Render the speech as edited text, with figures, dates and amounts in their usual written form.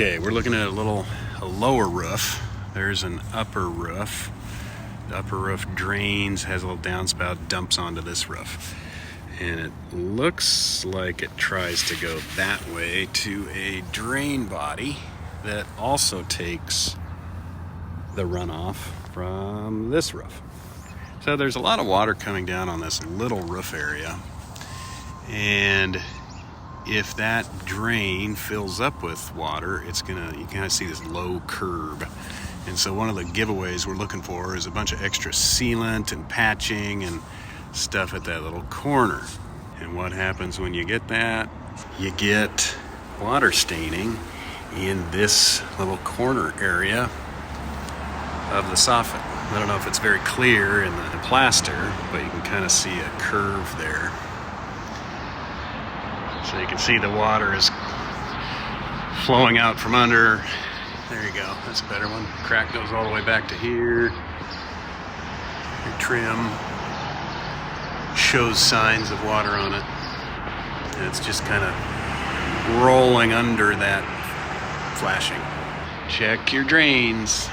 Okay, we're looking at a lower roof. There's an upper roof. The upper roof drains, has a little downspout, dumps onto this roof. And it looks like it tries to go that way to a drain body that also takes the runoff from this roof. So there's a lot of water coming down on this little roof area. And if that drain fills up with water, you kind of see this low curb. And so one of the giveaways we're looking for is a bunch of extra sealant and patching and stuff at that little corner. And what happens when you get that? You get water staining in this little corner area of the soffit. I don't know if it's very clear in the plaster, but you can kind of see a curve there. So you can see the water is flowing out from under. There you go, that's a better one. Crack goes all the way back to here. Your trim shows signs of water on it. And it's just kind of rolling under that flashing. Check your drains.